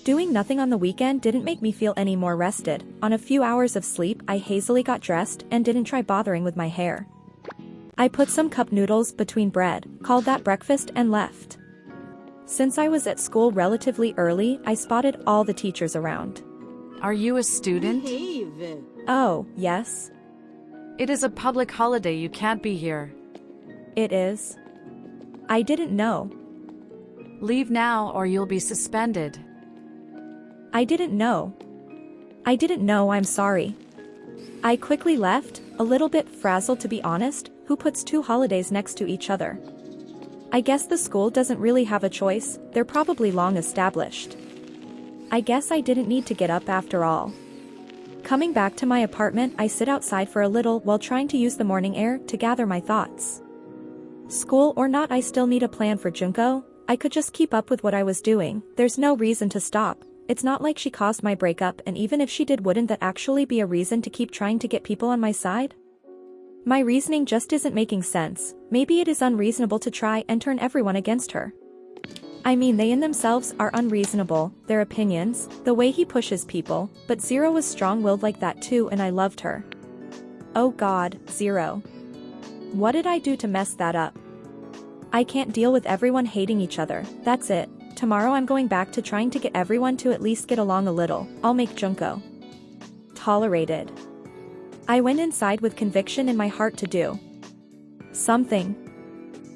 Doing nothing on the weekend didn't make me feel any more rested. On a few hours of sleep, I hazily got dressed and didn't try bothering with my hair. I put some cup noodles between bread, called that breakfast, and left. Since I was at school relatively early, I spotted all the teachers around. Are you a student? Oh, yes. It is a public holiday, you can't be here. It is. I didn't know. Leave now or you'll be suspended. I didn't know. I'm sorry. I quickly left, a little bit frazzled to be honest. Who puts two holidays next to each other? I guess the school doesn't really have a choice, they're probably long established. I guess I didn't need to get up after all. Coming back to my apartment, I sit outside for a little while trying to use the morning air to gather my thoughts. School or not, I still need a plan for Junko. I could just keep up with what I was doing, there's no reason to stop. It's not like she caused my breakup, and even if she did, wouldn't that actually be a reason to keep trying to get people on my side? My reasoning just isn't making sense. Maybe it is unreasonable to try and turn everyone against her. I mean, they in themselves are unreasonable, their opinions, the way he pushes people, but Zero was strong-willed like that too, and I loved her. Oh God, Zero. What did I do to mess that up? I can't deal with everyone hating each other, that's it. Tomorrow I'm going back to trying to get everyone to at least get along a little. I'll make Junko tolerated. I went inside with conviction in my heart to do something.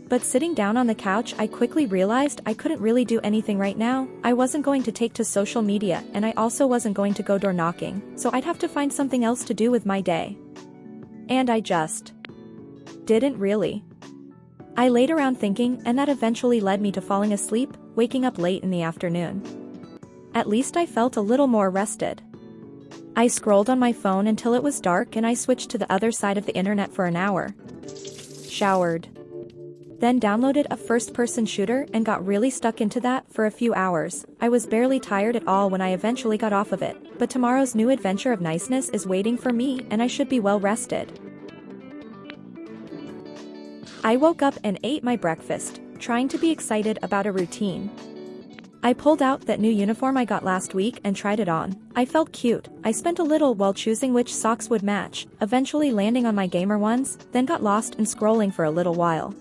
But sitting down on the couch, I quickly realized I couldn't really do anything right now. I wasn't going to take to social media, and I also wasn't going to go door knocking, so I'd have to find something else to do with my day. And I just didn't really. I laid around thinking, and that eventually led me to falling asleep, waking up late in the afternoon. At least I felt a little more rested. I scrolled on my phone until it was dark, and I switched to the other side of the internet for an hour. Showered. Then downloaded a first-person shooter and got really stuck into that for a few hours. I was barely tired at all when I eventually got off of it, but tomorrow's new adventure of niceness is waiting for me, and I should be well rested. I woke up and ate my breakfast, trying to be excited about a routine. I pulled out that new uniform I got last week and tried it on. I felt cute. I spent a little while choosing which socks would match, eventually landing on my gamer ones, then got lost in scrolling for a little while.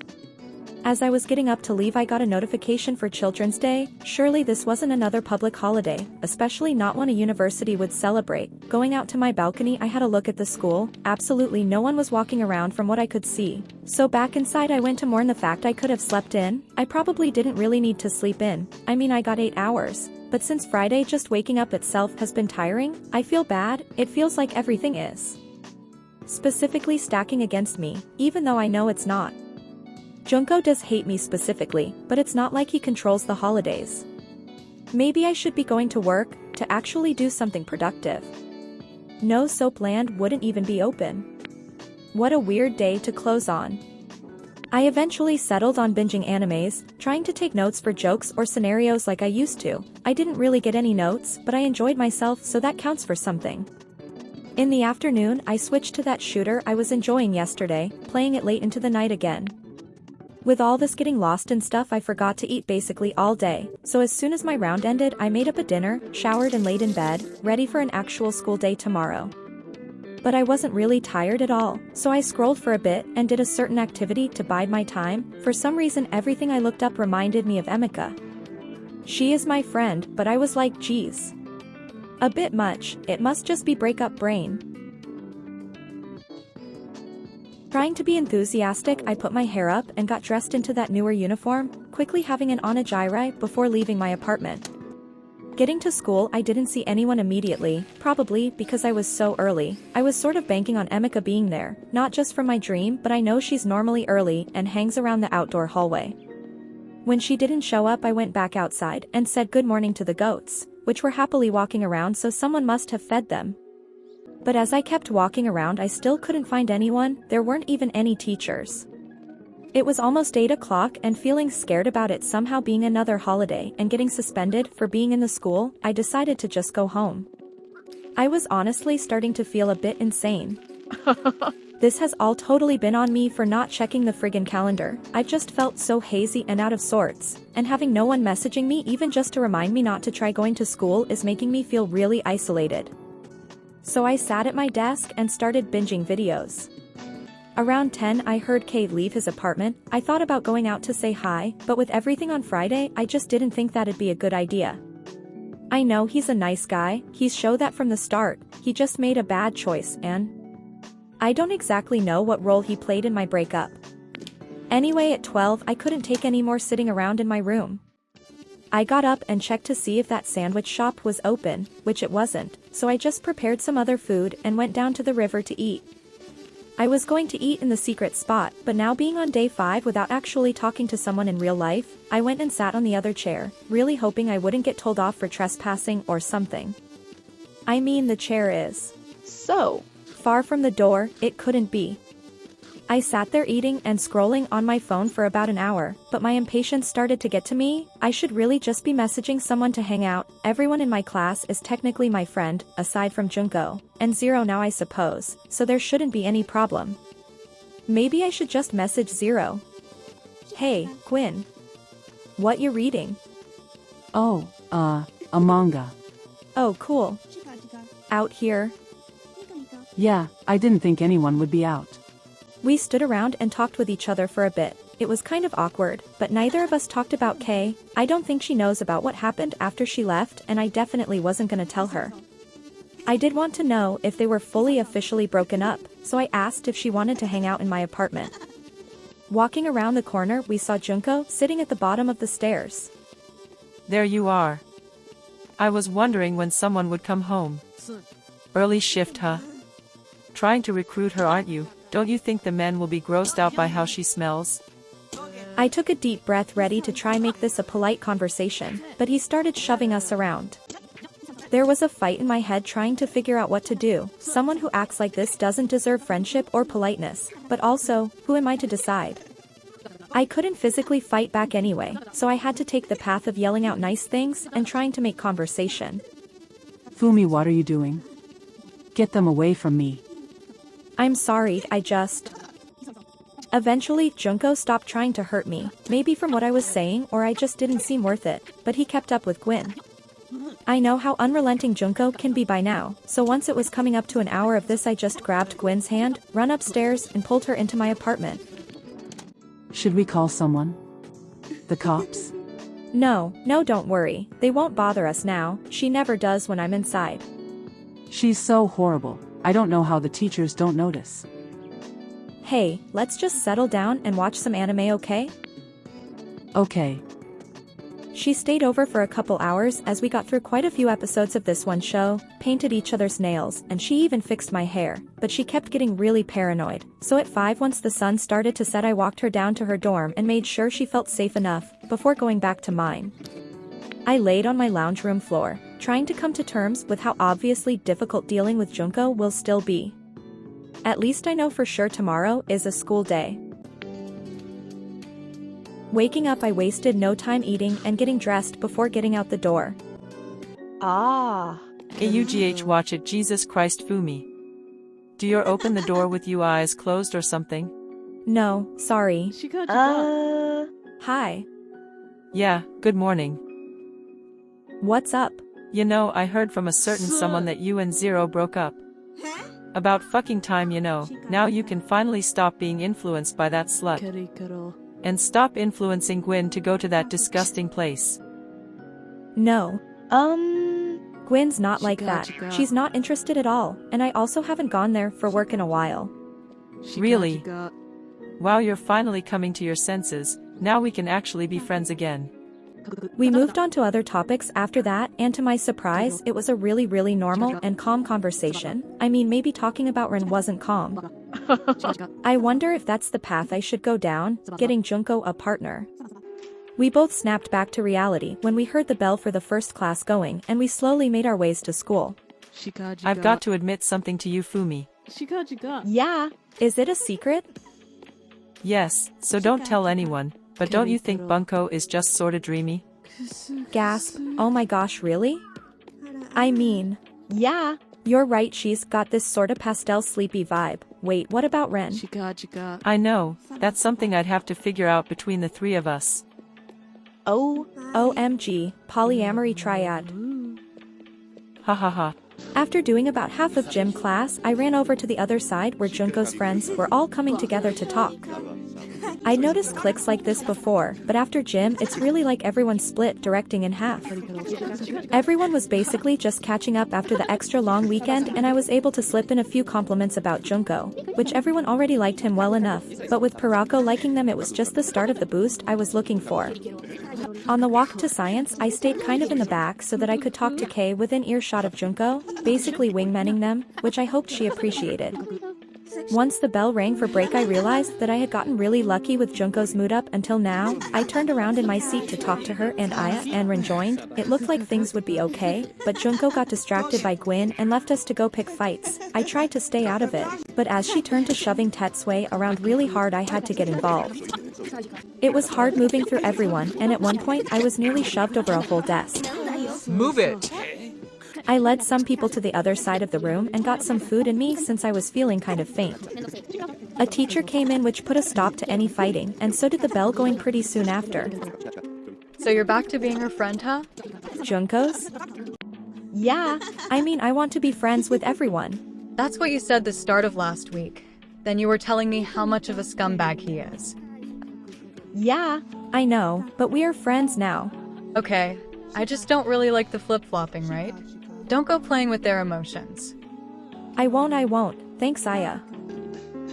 As I was getting up to leave, I got a notification for Children's Day. Surely this wasn't another public holiday, especially not one a university would celebrate. Going out to my balcony, I had a look at the school. Absolutely no one was walking around from what I could see. So back inside I went to mourn the fact I could have slept in. I probably didn't really need to sleep in. I mean, I got 8 hours. But since Friday, just waking up itself has been tiring, I feel bad. It feels like everything is specifically stacking against me, even though I know it's not. Junko does hate me specifically, but it's not like he controls the holidays. Maybe I should be going to work, to actually do something productive. No, Soapland wouldn't even be open. What a weird day to close on. I eventually settled on binging animes, trying to take notes for jokes or scenarios like I used to. I didn't really get any notes, but I enjoyed myself, so that counts for something. In the afternoon, I switched to that shooter I was enjoying yesterday, playing it late into the night again. With all this getting lost and stuff, I forgot to eat basically all day, so as soon as my round ended, I made up a dinner, showered and laid in bed, ready for an actual school day tomorrow. But I wasn't really tired at all, so I scrolled for a bit and did a certain activity to bide my time. For some reason, everything I looked up reminded me of Emika. She is my friend, but I was like, geez. A bit much, it must just be breakup brain. Trying to be enthusiastic, I put my hair up and got dressed into that newer uniform, quickly having an onigiri before leaving my apartment. Getting to school, I didn't see anyone immediately, probably because I was so early. I was sort of banking on Emika being there, not just from my dream, but I know she's normally early and hangs around the outdoor hallway. When she didn't show up, I went back outside and said good morning to the goats, which were happily walking around, so someone must have fed them. But as I kept walking around, I still couldn't find anyone. There weren't even any teachers. It was almost 8 o'clock, and feeling scared about it somehow being another holiday and getting suspended for being in the school, I decided to just go home. I was honestly starting to feel a bit insane. This has all totally been on me for not checking the friggin' calendar. I've just felt so hazy and out of sorts, and having no one messaging me even just to remind me not to try going to school is making me feel really isolated. So I sat at my desk and started binging videos. Around 10 I heard K leave his apartment. I thought about going out to say hi, but with everything on Friday I just didn't think that'd be a good idea. I know he's a nice guy, he's showed that from the start, he just made a bad choice and I don't exactly know what role he played in my breakup. Anyway, at 12 I couldn't take any more sitting around in my room. I got up and checked to see if that sandwich shop was open, which it wasn't, so I just prepared some other food and went down to the river to eat. I was going to eat in the secret spot, but now being on day 5 without actually talking to someone in real life, I went and sat on the other chair, really hoping I wouldn't get told off for trespassing or something. I mean, the chair is So far from the door, it couldn't be. I sat there eating and scrolling on my phone for about an hour, but my impatience started to get to me. I should really just be messaging someone to hang out. Everyone in my class is technically my friend, aside from Junko, and Zero now I suppose, so there shouldn't be any problem. Maybe I should just message Zero. Hey, Quinn. What you reading? Oh, a manga. Oh, cool. Out here? Yeah, I didn't think anyone would be out. We stood around and talked with each other for a bit. It was kind of awkward, but neither of us talked about Kay. I don't think she knows about what happened after she left, and I definitely wasn't gonna tell her. I did want to know if they were fully officially broken up, so I asked if she wanted to hang out in my apartment. Walking around the corner, we saw Junko sitting at the bottom of the stairs. There you are. I was wondering when someone would come home. Early shift, huh? Trying to recruit her, aren't you? Don't you think the men will be grossed out by how she smells? I took a deep breath, ready to try make this a polite conversation, but he started shoving us around. There was a fight in my head trying to figure out what to do. Someone who acts like this doesn't deserve friendship or politeness, but also, who am I to decide? I couldn't physically fight back anyway, so I had to take the path of yelling out nice things and trying to make conversation. Fumi, what are you doing? Get them away from me. I'm sorry, I just... Eventually, Junko stopped trying to hurt me, maybe from what I was saying or I just didn't seem worth it, but he kept up with Quinn. I know how unrelenting Junko can be by now, so once it was coming up to an hour of this I just grabbed Gwen's hand, run upstairs, and pulled her into my apartment. Should we call someone? The cops? No, don't worry, they won't bother us now, she never does when I'm inside. She's so horrible. I don't know how the teachers don't notice. Hey, let's just settle down and watch some anime, okay? Okay. She stayed over for a couple hours as we got through quite a few episodes of this one show, painted each other's nails, and she even fixed my hair, but she kept getting really paranoid. So at 5, once the sun started to set, I walked her down to her dorm and made sure she felt safe enough before going back to mine. I laid on my lounge room floor, trying to come to terms with how obviously difficult dealing with Junko will still be. At least I know for sure tomorrow is a school day. Waking up, I wasted no time eating and getting dressed before getting out the door. AUGH, watch it, Jesus Christ, Fumi. Do you open the door with you eyes closed or something? No, sorry. Hi. Yeah, good morning. What's up? You know, I heard from a certain someone that you and Zero broke up. About fucking time, you know. Now you can finally stop being influenced by that slut. And stop influencing Gwen to go to that disgusting place. No. Gwen's not like that. She's not interested at all, and I also haven't gone there for work in a while. Really? Wow, you're finally coming to your senses. Now we can actually be friends again. We moved on to other topics after that, and to my surprise, it was a really normal and calm conversation. I mean, maybe talking about Ren wasn't calm. I wonder if that's the path I should go down, getting Junko a partner. We both snapped back to reality when we heard the bell for the first class going, and we slowly made our ways to school. I've got to admit something to you, Fumi. Yeah. Is it a secret? Yes, so don't tell anyone, but don't you think Bunko is just sorta dreamy? Gasp, oh my gosh, really? I mean, Yeah. You're right, she's got this sorta pastel sleepy vibe. Wait, what about Ren? I know, that's something I'd have to figure out between the three of us. Oh. OMG, polyamory triad. Ha ha ha. After doing about half of gym class, I ran over to the other side where Junko's friends were all coming together to talk. I'd noticed cliques like this before, but after gym it's really like everyone split directing in half. Everyone was basically just catching up after the extra long weekend, and I was able to slip in a few compliments about Junko, which everyone already liked him well enough, but with Pirako liking them it was just the start of the boost I was looking for. On the walk to science, I stayed kind of in the back so that I could talk to Kei within earshot of Junko, basically wingmanning them, which I hoped she appreciated. Once the bell rang for break I realized that I had gotten really lucky with Junko's mood up until now. I turned around in my seat to talk to her and Aya and Ren joined. It looked like things would be okay, but Junko got distracted by Quyen and left us to go pick fights. I tried to stay out of it, but as she turned to shoving Tetsui around really hard I had to get involved. It was hard moving through everyone, and at one point I was nearly shoved over a whole desk. Move it! I led some people to the other side of the room and got some food in me since I was feeling kind of faint. A teacher came in which put a stop to any fighting, and so did the bell going pretty soon after. So you're back to being her friend, huh? Junko's? Yeah. I mean, I want to be friends with everyone. That's what you said the start of last week. Then you were telling me how much of a scumbag he is. Yeah. I know, but we are friends now. Okay, I just don't really like the flip-flopping, right? Don't go playing with their emotions. I won't. Thanks, Aya.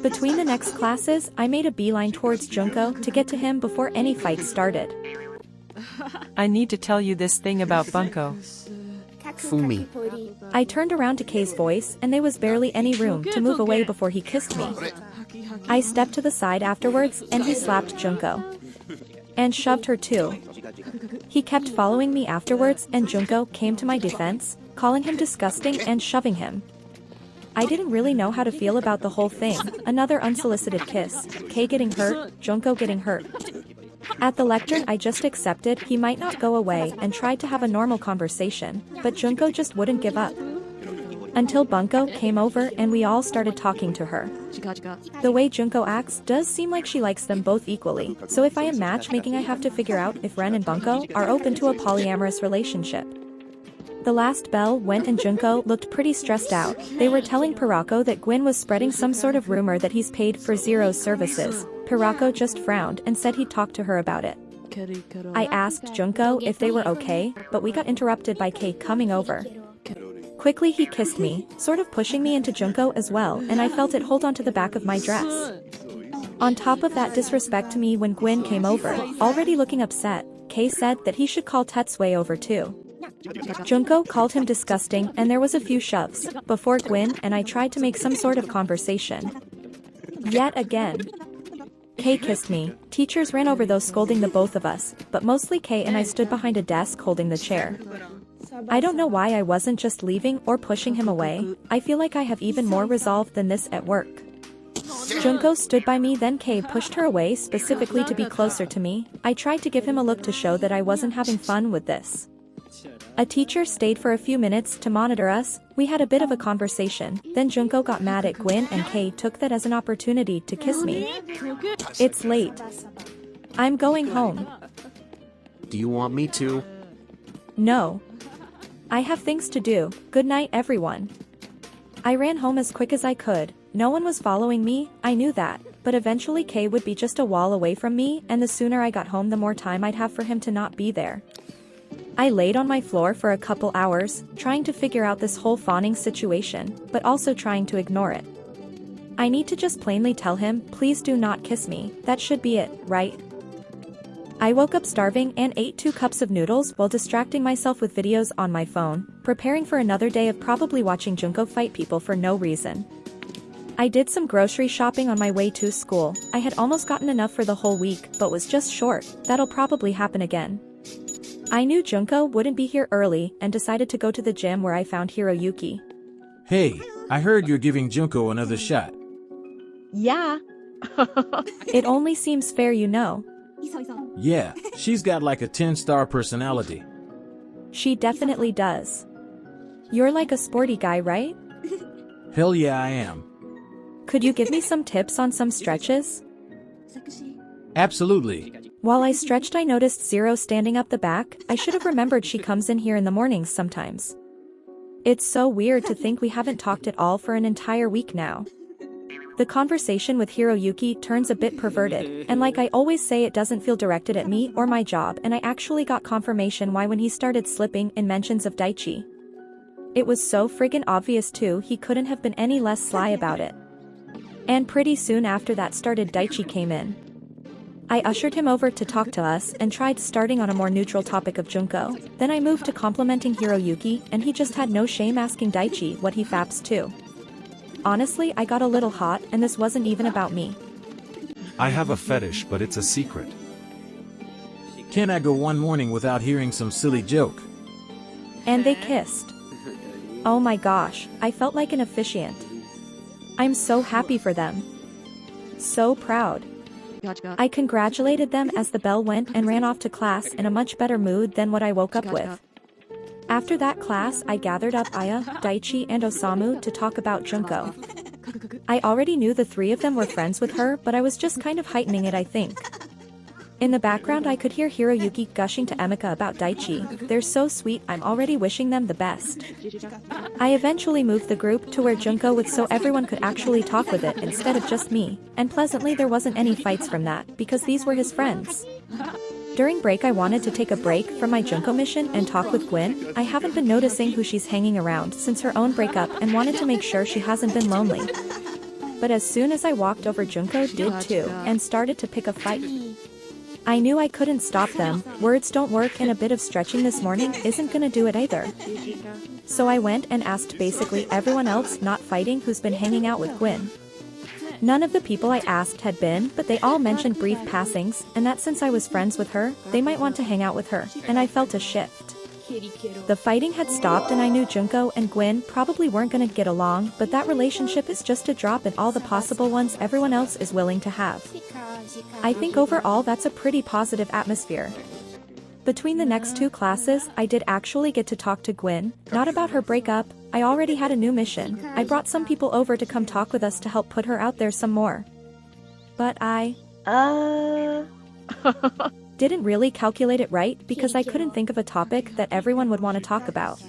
Between the next classes, I made a beeline towards Junko to get to him before any fight started. I need to tell you this thing about Bunko. Fumi. I turned around to Kei's voice, and there was barely any room to move away before he kissed me. I stepped to the side afterwards, and he slapped Junko. And shoved her too. He kept following me afterwards, and Junko came to my defense, calling him disgusting and shoving him. I didn't really know how to feel about the whole thing. Another unsolicited kiss, Kei getting hurt, Junko getting hurt. At the lectern I just accepted he might not go away and tried to have a normal conversation, but Junko just wouldn't give up. Until Bunko came over and we all started talking to her. The way Junko acts does seem like she likes them both equally, so if I am matchmaking I have to figure out if Ren and Bunko are open to a polyamorous relationship. The last bell went and Junko looked pretty stressed out. They were telling Pirako that Quyen was spreading some sort of rumor that he's paid for Zero's services. Pirako just frowned and said he'd talk to her about it. I asked Junko if they were okay, but we got interrupted by Kei coming over. Quickly he kissed me, sort of pushing me into Junko as well, and I felt it hold onto the back of my dress. On top of that disrespect to me when Quyen came over, already looking upset, Kei said that he should call Tetsui over too. Junko called him disgusting and there was a few shoves before Quyen and I tried to make some sort of conversation. Yet again. Kei kissed me. Teachers ran over those scolding the both of us, but mostly Kei and I stood behind a desk holding the chair. I don't know why I wasn't just leaving or pushing him away. I feel like I have even more resolve than this at work. Junko stood by me, then Kei pushed her away specifically to be closer to me. I tried to give him a look to show that I wasn't having fun with this. A teacher stayed for a few minutes to monitor us. We had a bit of a conversation, then Junko got mad at Quyen and Kei took that as an opportunity to kiss me. It's late. I'm going home. Do you want me to? No. I have things to do. Good night, everyone. I ran home as quick as I could. No one was following me, I knew that, but eventually Kei would be just a wall away from me, and the sooner I got home the more time I'd have for him to not be there. I laid on my floor for a couple hours, trying to figure out this whole fawning situation, but also trying to ignore it. I need to just plainly tell him, please do not kiss me, that should be it, right? I woke up starving and ate 2 cups of noodles while distracting myself with videos on my phone, preparing for another day of probably watching Junko fight people for no reason. I did some grocery shopping on my way to school. I had almost gotten enough for the whole week, but was just short. That'll probably happen again. I knew Junko wouldn't be here early and decided to go to the gym where I found Hiroyuki. Hey, I heard you're giving Junko another shot. Yeah. It only seems fair, you know. Yeah, she's got like a 10-star personality. She definitely does. You're like a sporty guy, right? Hell yeah, I am. Could you give me some tips on some stretches? Absolutely. While I stretched, I noticed Zero standing up the back. I should have remembered she comes in here in the mornings sometimes. It's so weird to think we haven't talked at all for an entire week now. The conversation with Hiroyuki turns a bit perverted, and like I always say, it doesn't feel directed at me or my job, and I actually got confirmation why when he started slipping in mentions of Daichi. It was so friggin' obvious too, he couldn't have been any less sly about it. And pretty soon after that started, Daichi came in. I ushered him over to talk to us and tried starting on a more neutral topic of Junko. Then I moved to complimenting Hiroyuki, and he just had no shame asking Daichi what he faps to. Honestly, I got a little hot, and this wasn't even about me. I have a fetish, but it's a secret. Can I go one morning without hearing some silly joke? And they kissed. Oh my gosh, I felt like an officiant. I'm so happy for them. So proud. I congratulated them as the bell went and ran off to class in a much better mood than what I woke up with. After that class, I gathered up Aya, Daichi, and Osamu to talk about Junko. I already knew the three of them were friends with her, but I was just kind of heightening it, I think. In the background, I could hear Hiroyuki gushing to Emika about Daichi. They're so sweet, I'm already wishing them the best. I eventually moved the group to where Junko was so everyone could actually talk with it instead of just me, and pleasantly there wasn't any fights from that, because these were his friends. During break, I wanted to take a break from my Junko mission and talk with Quyen. I haven't been noticing who she's hanging around since her own breakup and wanted to make sure she hasn't been lonely. But as soon as I walked over, Junko did too, and started to pick a fight. I knew I couldn't stop them. Words don't work, and a bit of stretching this morning isn't gonna do it either. So I went and asked basically everyone else not fighting who's been hanging out with Quyen. None of the people I asked had been, but they all mentioned brief passings, and that since I was friends with her, they might want to hang out with her, and I felt a shift. The fighting had stopped, and I knew Junko and Quyen probably weren't gonna get along, but that relationship is just a drop in all the possible ones everyone else is willing to have. I think overall that's a pretty positive atmosphere. Between the next two classes, I did actually get to talk to Quyen, not about her breakup. I already had a new mission. I brought some people over to come talk with us to help put her out there some more. But I didn't really calculate it right because I couldn't think of a topic that everyone would want to talk about.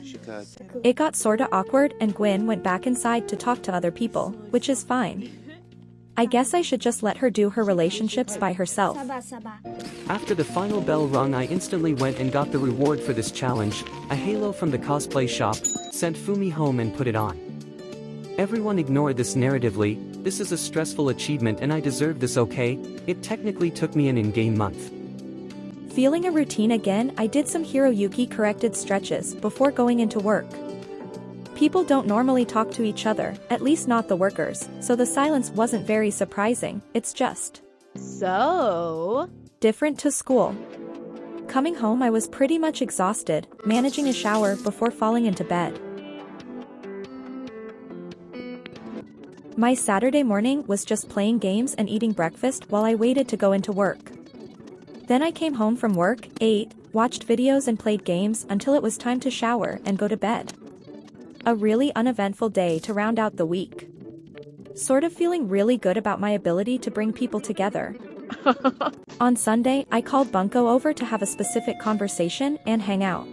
It got sorta awkward and Quyen went back inside to talk to other people, which is fine. I guess I should just let her do her relationships by herself. After the final bell rung, I instantly went and got the reward for this challenge, a halo from the cosplay shop, sent Fumi home and put it on. Everyone ignored this narratively. This is a stressful achievement and I deserve this, okay? It technically took me an in-game month. Feeling a routine again, I did some Hiroyuki corrected stretches before going into work. People don't normally talk to each other, at least not the workers, so the silence wasn't very surprising. It's just So different to school. Coming home, I was pretty much exhausted, managing a shower before falling into bed. My Saturday morning was just playing games and eating breakfast while I waited to go into work. Then I came home from work, ate, watched videos and played games until it was time to shower and go to bed. A really uneventful day to round out the week. Sort of feeling really good about my ability to bring people together. On Sunday, I called Bunko over to have a specific conversation and hang out.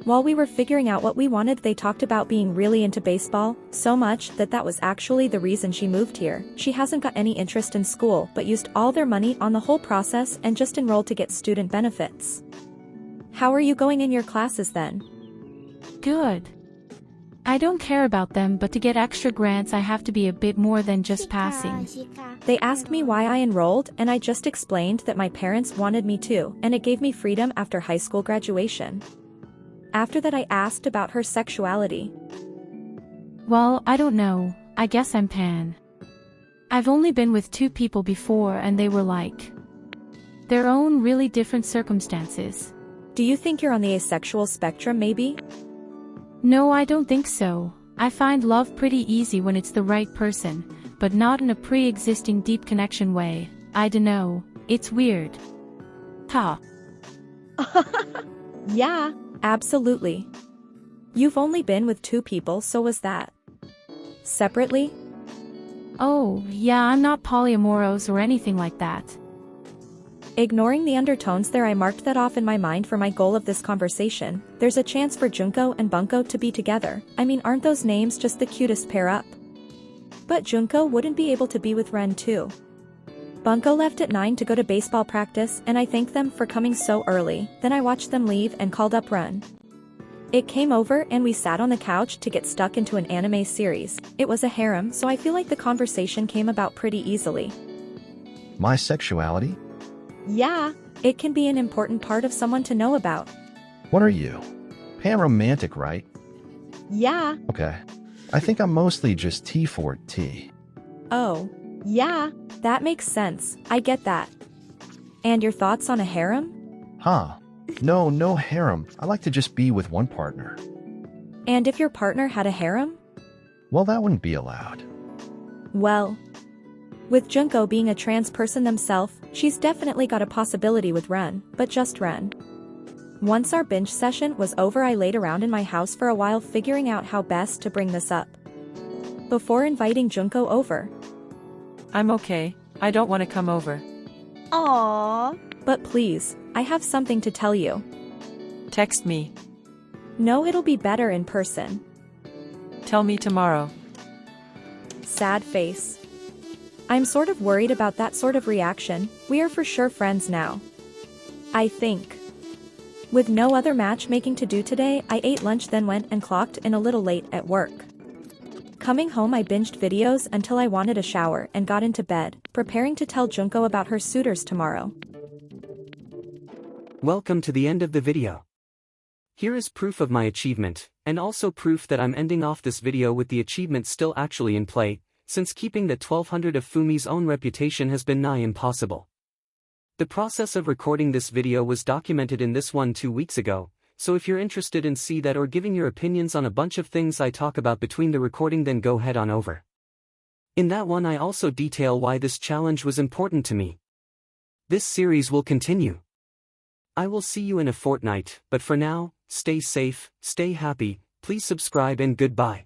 While we were figuring out what we wanted, they talked about being really into baseball, so much that that was actually the reason she moved here. She hasn't got any interest in school but used all their money on the whole process and just enrolled to get student benefits. How are you going in your classes then? Good. I don't care about them, but to get extra grants I have to be a bit more than just passing. They asked me why I enrolled and I just explained that my parents wanted me to, and it gave me freedom after high school graduation. After that I asked about her sexuality. Well, I don't know, I guess I'm pan. I've only been with 2 people before and they were like their own really different circumstances. Do you think you're on the asexual spectrum maybe? No, I don't think so. I find love pretty easy when it's the right person, but not in a pre-existing deep connection way. I dunno, it's weird. Ha. yeah. Absolutely. You've only been with 2 people, so was that. Separately? Oh, yeah, I'm not polyamorous or anything like that. Ignoring the undertones there, I marked that off in my mind for my goal of this conversation. There's a chance for Junko and Bunko to be together. I mean, aren't those names just the cutest pair up? But Junko wouldn't be able to be with Ren too. Bunko left at 9 to go to baseball practice, and I thanked them for coming so early. Then I watched them leave and called up Ren. It came over and we sat on the couch to get stuck into an anime series. It was a harem, so I feel like the conversation came about pretty easily. My sexuality? Yeah. It can be an important part of someone to know about. What are you? Pan-romantic, right? Yeah. Okay. I think I'm mostly just T for T. Oh. Yeah. That makes sense, I get that. And your thoughts on a harem? Huh. No harem. I like to just be with one partner. And if your partner had a harem? Well, that wouldn't be allowed. Well, with Junko being a trans person themselves, she's definitely got a possibility with Ren, but just Ren. Once our binge session was over, I laid around in my house for a while figuring out how best to bring this up. Before inviting Junko over. I'm okay, I don't want to come over. Aww. But please, I have something to tell you. Text me. No, it'll be better in person. Tell me tomorrow. Sad face. I'm sort of worried about that sort of reaction. We are for sure friends now. I think. With no other matchmaking to do today, I ate lunch then went and clocked in a little late at work. Coming home, I binged videos until I wanted a shower and got into bed, preparing to tell Junko about her suitors tomorrow. Welcome to the end of the video. Here is proof of my achievement, and also proof that I'm ending off this video with the achievement still actually in play, since keeping the 1200 of Fumi's own reputation has been nigh impossible. The process of recording this video was documented in this one 2 weeks ago, so if you're interested in see that or giving your opinions on a bunch of things I talk about between the recording, then go head on over. In that one I also detail why this challenge was important to me. This series will continue. I will see you in a fortnight, but for now, stay safe, stay happy, please subscribe and goodbye.